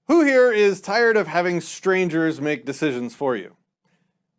Who here is tired of having strangers make decisions for you?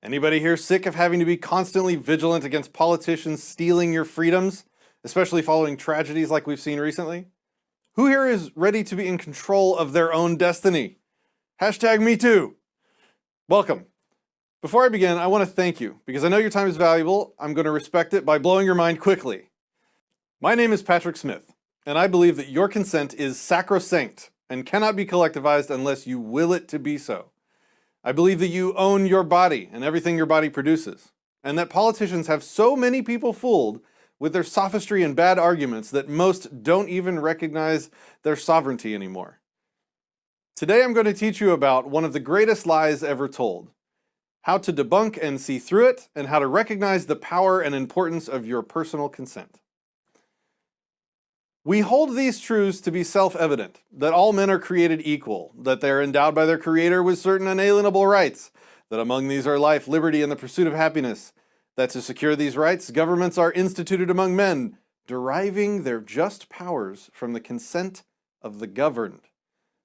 Anybody here sick of having to be constantly vigilant against politicians stealing your freedoms, especially following tragedies like we've seen recently? Who here is ready to be in control of their own destiny? Hashtag me too. Welcome. Before I begin, I want to thank you because I know your time is valuable. I'm going to respect it by blowing your mind quickly. My name is Patrick Smith, and I believe that your consent is sacrosanct and cannot be collectivized unless you will it to be so. I believe that you own your body and everything your body produces, and that politicians have so many people fooled with their sophistry and bad arguments that most don't even recognize their sovereignty anymore. Today I'm going to teach you about one of the greatest lies ever told, how to debunk and see through it, and how to recognize the power and importance of your personal consent. We hold these truths to be self-evident, that all men are created equal, that they are endowed by their Creator with certain unalienable rights, that among these are life, liberty, and the pursuit of happiness, that to secure these rights, governments are instituted among men, deriving their just powers from the consent of the governed,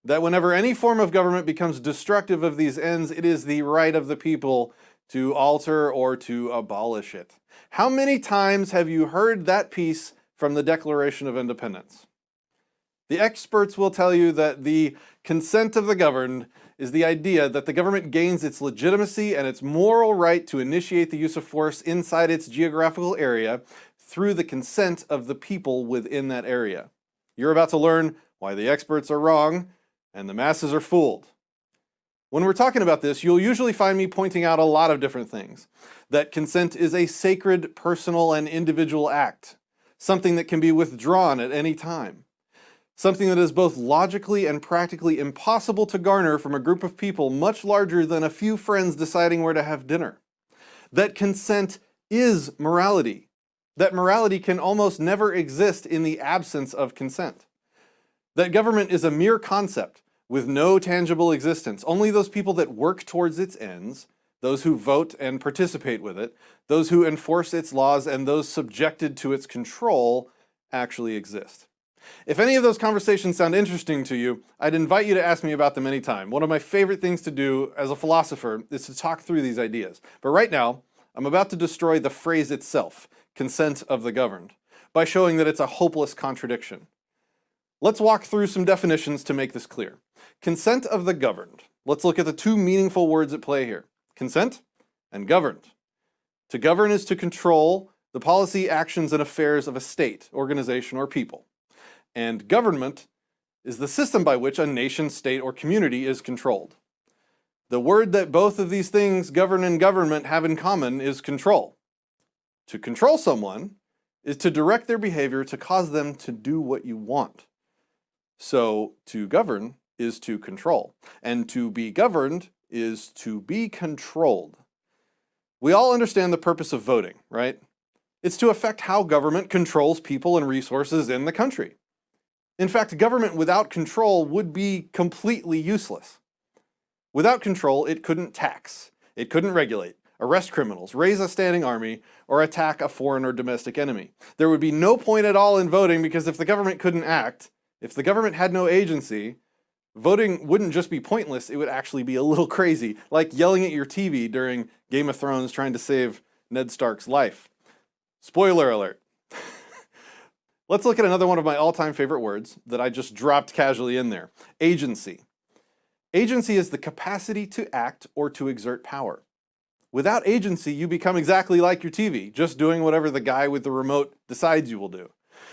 that whenever any form of government becomes destructive of these ends, it is the right of the people to alter or to abolish it. How many times have you heard that piece from the Declaration of Independence? The experts will tell you that the consent of the governed is the idea that the government gains its legitimacy and its moral right to initiate the use of force inside its geographical area through the consent of the people within that area. You're about to learn why the experts are wrong and the masses are fooled. When we're talking about this, you'll usually find me pointing out a lot of different things. That consent is a sacred, personal, and individual act. Something that can be withdrawn at any time. Something that is both logically and practically impossible to garner from a group of people much larger than a few friends deciding where to have dinner. That consent is morality. That morality can almost never exist in the absence of consent. That government is a mere concept with no tangible existence. Only those people that work towards its ends, those who vote and participate with it, those who enforce its laws, and those subjected to its control actually exist. If any of those conversations sound interesting to you, I'd invite you to ask me about them anytime. One of my favorite things to do as a philosopher is to talk through these ideas. But right now, I'm about to destroy the phrase itself, consent of the governed, by showing that it's a hopeless contradiction. Let's walk through some definitions to make this clear. Consent of the governed. Let's look at the two meaningful words at play here. Consent and governed. To govern is to control the policy, actions, and affairs of a state, organization, or people. And government is the system by which a nation, state, or community is controlled. The word that both of these things, govern and government, have in common is control. To control someone is to direct their behavior to cause them to do what you want. So to govern is to control, and to be governed is to be controlled. We all understand the purpose of voting, right? It's to affect how government controls people and resources in the country. In fact, government without control would be completely useless. Without control, it couldn't tax, it couldn't regulate, arrest criminals, raise a standing army, or attack a foreign or domestic enemy. There would be no point at all in voting because if the government couldn't act, if the government had no agency, voting wouldn't just be pointless, it would actually be a little crazy, like yelling at your TV during Game of Thrones trying to save Ned Stark's life. Spoiler alert. Let's look at another one of my all-time favorite words that I just dropped casually in there. Agency. Agency is the capacity to act or to exert power. Without agency, you become exactly like your TV, just doing whatever the guy with the remote decides you will do.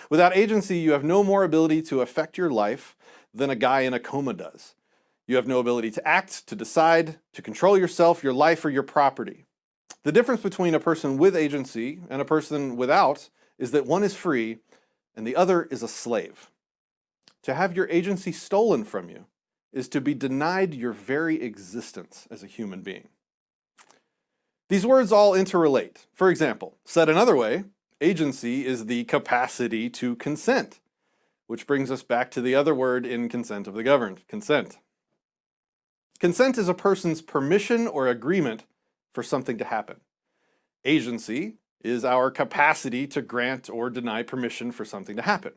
Without agency, you have no more ability to affect your life than a guy in a coma does. You have no ability to act, to decide, to control yourself, your life, or your property. The difference between a person with agency and a person without is that one is free and the other is a slave. To have your agency stolen from you is to be denied your very existence as a human being. These words all interrelate. For example, said another way, agency is the capacity to consent, which brings us back to the other word in consent of the governed, consent. Consent is a person's permission or agreement for something to happen. Agency is our capacity to grant or deny permission for something to happen.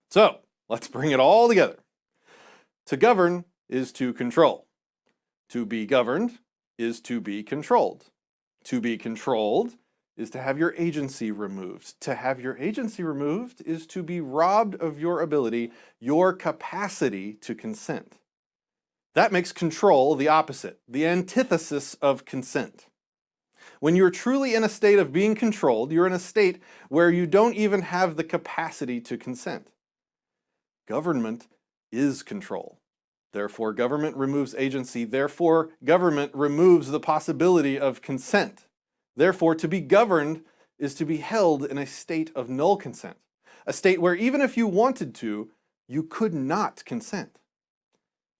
So, let's bring it all together. To govern is to control. To be governed is to be controlled. To be controlled is to have your agency removed. To have your agency removed is to be robbed of your ability, your capacity to consent. That makes control the opposite, the antithesis of consent. When you're truly in a state of being controlled, you're in a state where you don't even have the capacity to consent. Government is control. Therefore, government removes agency. Therefore, government removes the possibility of consent. Therefore, to be governed is to be held in a state of null consent, a state where even if you wanted to, you could not consent.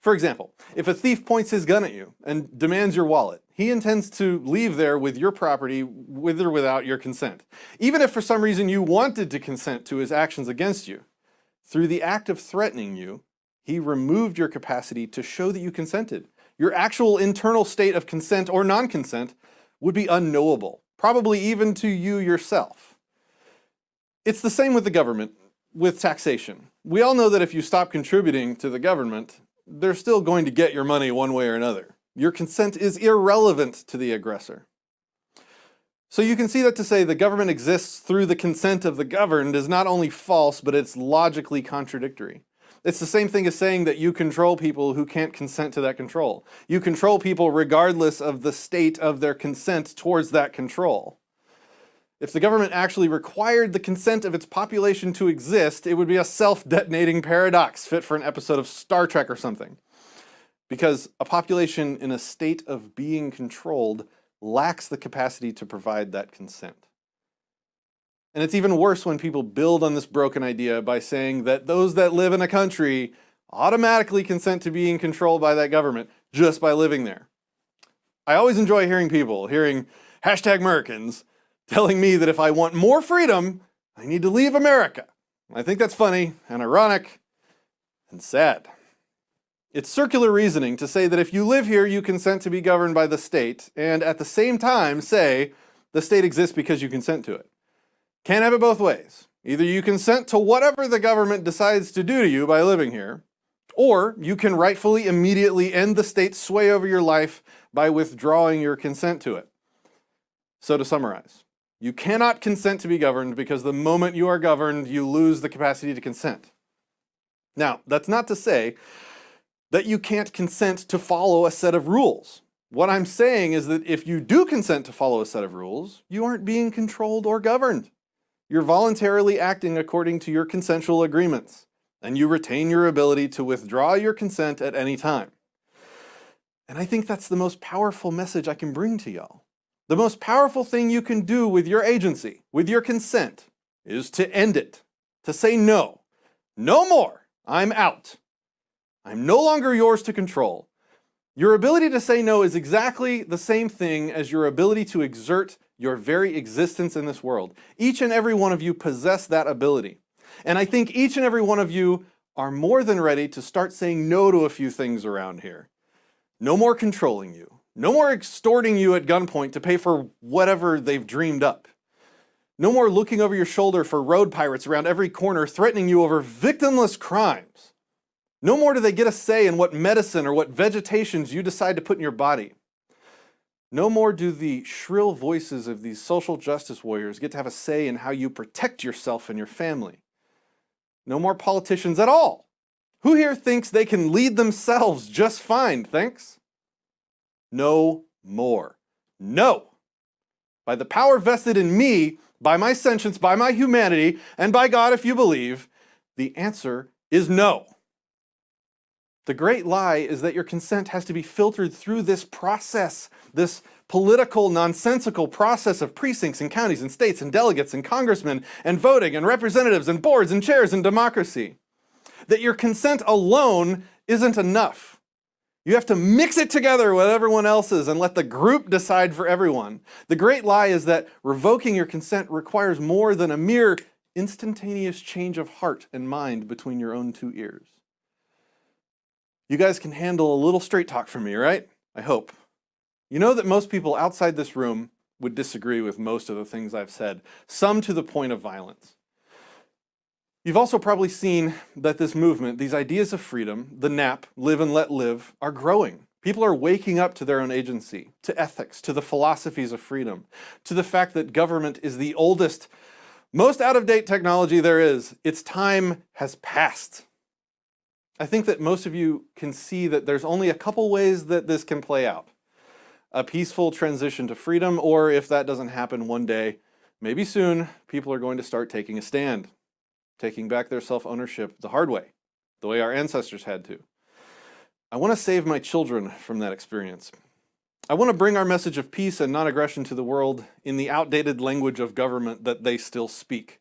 For example, if a thief points his gun at you and demands your wallet, he intends to leave there with your property with or without your consent. Even if for some reason you wanted to consent to his actions against you, through the act of threatening you, he removed your capacity to show that you consented. Your actual internal state of consent or non-consent would be unknowable, probably even to you yourself. It's the same with the government, with taxation. We all know that if you stop contributing to the government, they're still going to get your money one way or another. Your consent is irrelevant to the aggressor. So you can see that to say the government exists through the consent of the governed is not only false, but it's logically contradictory. It's the same thing as saying that you control people who can't consent to that control. You control people regardless of the state of their consent towards that control. If the government actually required the consent of its population to exist, it would be a self-detonating paradox fit for an episode of Star Trek or something. Because a population in a state of being controlled lacks the capacity to provide that consent. And it's even worse when people build on this broken idea by saying that those that live in a country automatically consent to being controlled by that government just by living there. I always enjoy hearing #Americans telling me that if I want more freedom, I need to leave America. I think that's funny and ironic and sad. It's circular reasoning to say that if you live here, you consent to be governed by the state, and at the same time say the state exists because you consent to it. Can't have it both ways. Either you consent to whatever the government decides to do to you by living here, or you can rightfully immediately end the state's sway over your life by withdrawing your consent to it. So to summarize, you cannot consent to be governed because the moment you are governed, you lose the capacity to consent. Now, that's not to say that you can't consent to follow a set of rules. What I'm saying is that if you do consent to follow a set of rules, you aren't being controlled or governed. You're voluntarily acting according to your consensual agreements, and you retain your ability to withdraw your consent at any time. And I think that's the most powerful message I can bring to y'all. The most powerful thing you can do with your agency, with your consent, is to end it, to say no. No more. I'm out. I'm no longer yours to control. Your ability to say no is exactly the same thing as your ability to exert your very existence in this world. Each and every one of you possess that ability. And I think each and every one of you are more than ready to start saying no to a few things around here. No more controlling you. No more extorting you at gunpoint to pay for whatever they've dreamed up. No more looking over your shoulder for road pirates around every corner threatening you over victimless crimes. No more do they get a say in what medicine or what vegetations you decide to put in your body. No more do the shrill voices of these social justice warriors get to have a say in how you protect yourself and your family. No more politicians at all. Who here thinks they can lead themselves just fine, thanks? No more. No. By the power vested in me, by my sentience, by my humanity, and by God if you believe, the answer is no. The great lie is that your consent has to be filtered through this process, this political, nonsensical process of precincts and counties and states and delegates and congressmen and voting and representatives and boards and chairs and democracy. That your consent alone isn't enough. You have to mix it together with everyone else's and let the group decide for everyone. The great lie is that revoking your consent requires more than a mere instantaneous change of heart and mind between your own two ears. You guys can handle a little straight talk from me, right? I hope. You know that most people outside this room would disagree with most of the things I've said, some to the point of violence. You've also probably seen that this movement, these ideas of freedom, the NAP, live and let live, are growing. People are waking up to their own agency, to ethics, to the philosophies of freedom, to the fact that government is the oldest, most out-of-date technology there is. Its time has passed. I think that most of you can see that there's only a couple ways that this can play out. A peaceful transition to freedom, or if that doesn't happen one day, maybe soon, people are going to start taking a stand, taking back their self-ownership the hard way, the way our ancestors had to. I want to save my children from that experience. I want to bring our message of peace and non-aggression to the world in the outdated language of government that they still speak.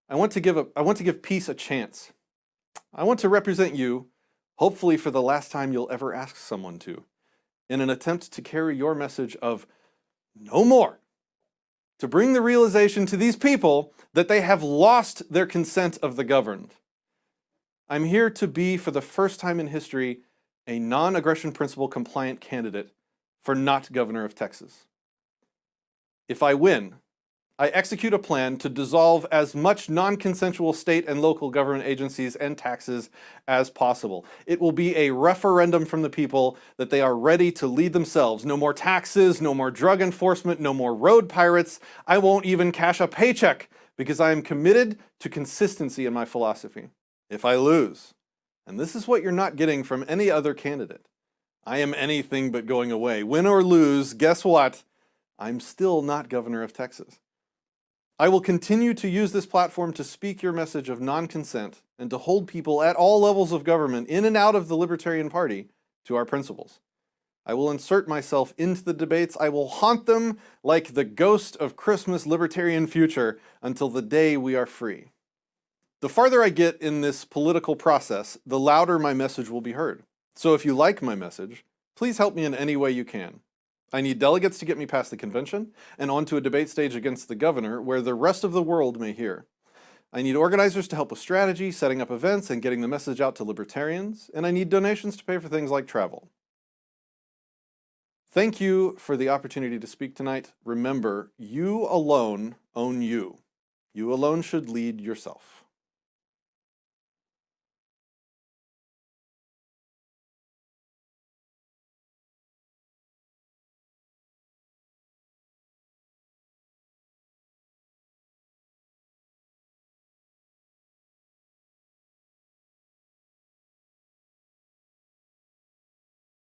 I want to give peace a chance. I want to represent you, hopefully for the last time you'll ever ask someone to, in an attempt to carry your message of no more, to bring the realization to these people that they have lost their consent of the governed. I'm here to be, for the first time in history, a non-aggression principle compliant candidate for not governor of Texas. If I win, I execute a plan to dissolve as much non-consensual state and local government agencies and taxes as possible. It will be a referendum from the people that they are ready to lead themselves. No more taxes, no more drug enforcement, no more road pirates. I won't even cash a paycheck because I am committed to consistency in my philosophy. If I lose, and this is what you're not getting from any other candidate, I am anything but going away. Win or lose, guess what? I'm still not governor of Texas. I will continue to use this platform to speak your message of non-consent and to hold people at all levels of government in and out of the Libertarian Party to our principles. I will insert myself into the debates. I will haunt them like the ghost of Christmas libertarian future until the day we are free. The farther I get in this political process, the louder my message will be heard. So if you like my message, please help me in any way you can. I need delegates to get me past the convention and onto a debate stage against the governor where the rest of the world may hear. I need organizers to help with strategy, setting up events, and getting the message out to libertarians, and I need donations to pay for things like travel. Thank you for the opportunity to speak tonight. Remember, you alone own you. You alone should lead yourself.